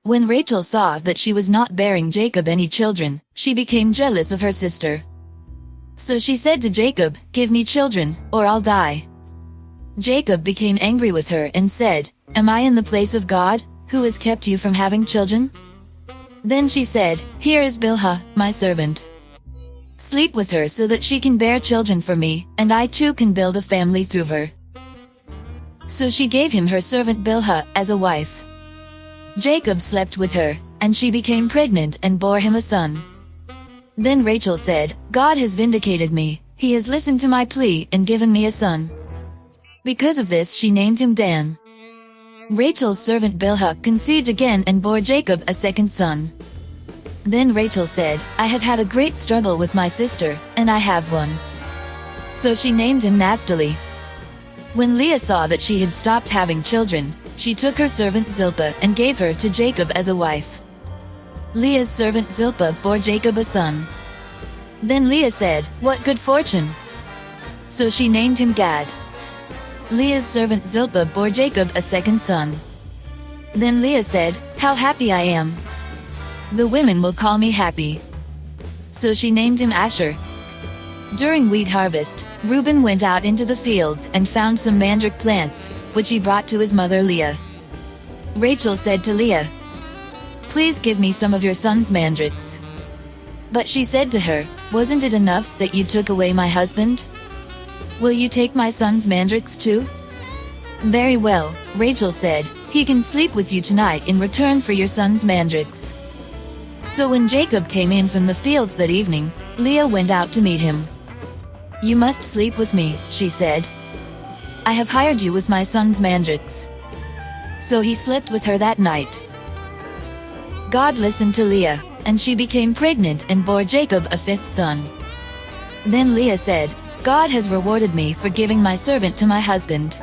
When Rachel saw that she was not bearing Jacob any children, she became jealous of her sister. So she said to Jacob, "Give me children, or I'll die." Jacob became angry with her and said, "Am I in the place of God, who has kept you from having children?" Then she said, "Here is Bilhah, my servant. Sleep with her so that she can bear children for me, and I too can build a family through her." So she gave him her servant Bilhah as a wife. Jacob slept with her, and she became pregnant and bore him a son. Then Rachel said, "God has vindicated me, he has listened to my plea and given me a son." Because of this she named him Dan. Rachel's servant Bilhah conceived again and bore Jacob a second son. Then Rachel said, "I have had a great struggle with my sister, and I have won." So she named him Naphtali. When Leah saw that she had stopped having children, she took her servant Zilpah and gave her to Jacob as a wife. Leah's servant Zilpah bore Jacob a son. Then Leah said, "What good fortune!" So she named him Gad. Leah's servant Zilpah bore Jacob a second son. Then Leah said, "How happy I am! The women will call me happy." So she named him Asher. During wheat harvest, Reuben went out into the fields and found some mandrake plants, which he brought to his mother Leah. Rachel said to Leah, "Please give me some of your son's mandrakes." But she said to her, "Wasn't it enough that you took away my husband? Will you take my son's mandrakes too?" "Very well," Rachel said, "he can sleep with you tonight in return for your son's mandrakes." So when Jacob came in from the fields that evening, Leah went out to meet him. "You must sleep with me," she said. "I have hired you with my son's mandrakes." So he slept with her that night. God listened to Leah, and she became pregnant and bore Jacob a fifth son. Then Leah said, "God has rewarded me for giving my servant to my husband."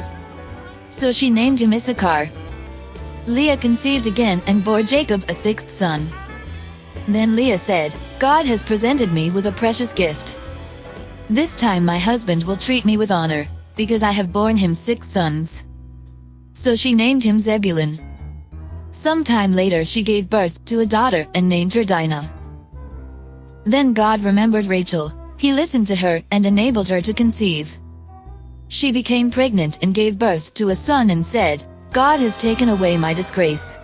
So she named him Issachar. Leah conceived again and bore Jacob a sixth son. Then Leah said, "God has presented me with a precious gift. This time my husband will treat me with honor, because I have borne him 6 sons." So she named him Zebulun. Some time later she gave birth to a daughter and named her Dinah. Then God remembered Rachel. He listened to her and enabled her to conceive. She became pregnant and gave birth to a son and said, "God has taken away my disgrace."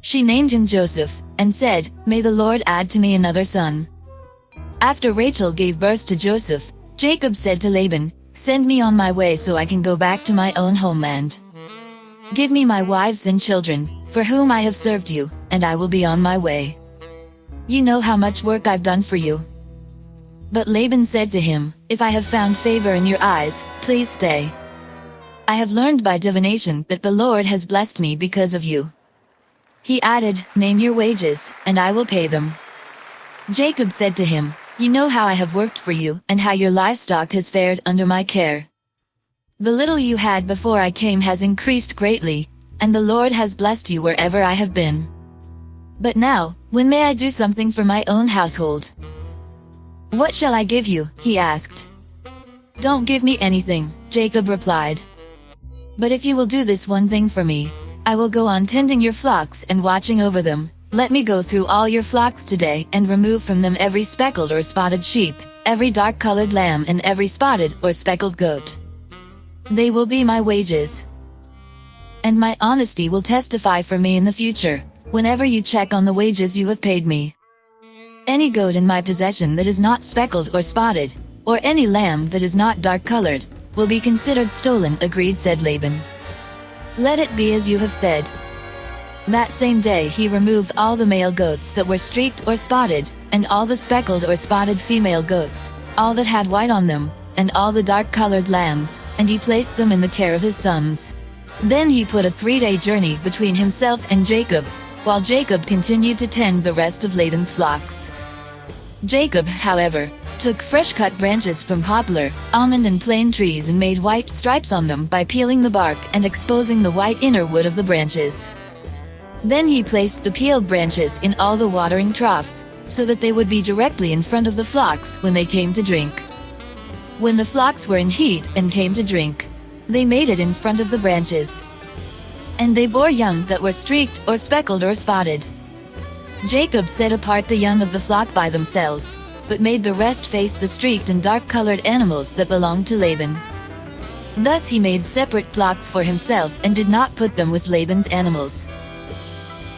She named him Joseph, and said, "May the Lord add to me another son." After Rachel gave birth to Joseph, Jacob said to Laban, "Send me on my way so I can go back to my own homeland. Give me my wives and children, for whom I have served you, and I will be on my way. You know how much work I've done for you." But Laban said to him, "If I have found favor in your eyes, please stay. I have learned by divination that the Lord has blessed me because of you." He added, "Name your wages, and I will pay them." Jacob said to him, "You know how I have worked for you, and how your livestock has fared under my care. The little you had before I came has increased greatly, and the Lord has blessed you wherever I have been. But now, when may I do something for my own household?" "What shall I give you?" he asked. "Don't give me anything," Jacob replied. "But if you will do this one thing for me, I will go on tending your flocks and watching over them. Let me go through all your flocks today and remove from them every speckled or spotted sheep, every dark-colored lamb and every spotted or speckled goat. They will be my wages. And my honesty will testify for me in the future, whenever you check on the wages you have paid me. Any goat in my possession that is not speckled or spotted, or any lamb that is not dark-colored, will be considered stolen." "Agreed," said Laban. "Let it be as you have said." That same day he removed all the male goats that were streaked or spotted, and all the speckled or spotted female goats, all that had white on them, and all the dark-colored lambs, and he placed them in the care of his sons. Then he put a 3-day journey between himself and Jacob, while Jacob continued to tend the rest of Laban's flocks. Jacob, however, took fresh-cut branches from poplar, almond and plane trees and made white stripes on them by peeling the bark and exposing the white inner wood of the branches. Then he placed the peeled branches in all the watering troughs, so that they would be directly in front of the flocks when they came to drink. When the flocks were in heat and came to drink, they made it in front of the branches. and they bore young that were streaked or speckled or spotted. Jacob set apart the young of the flock by themselves, but made the rest face the streaked and dark-colored animals that belonged to Laban. Thus he made separate flocks for himself and did not put them with Laban's animals.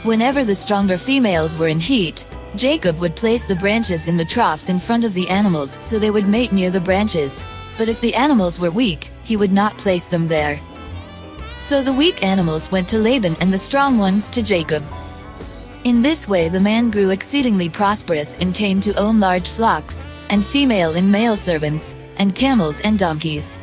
Whenever the stronger females were in heat, Jacob would place the branches in the troughs in front of the animals so they would mate near the branches, but if the animals were weak, he would not place them there. So the weak animals went to Laban and the strong ones to Jacob. In this way the man grew exceedingly prosperous and came to own large flocks, and female and male servants, and camels and donkeys.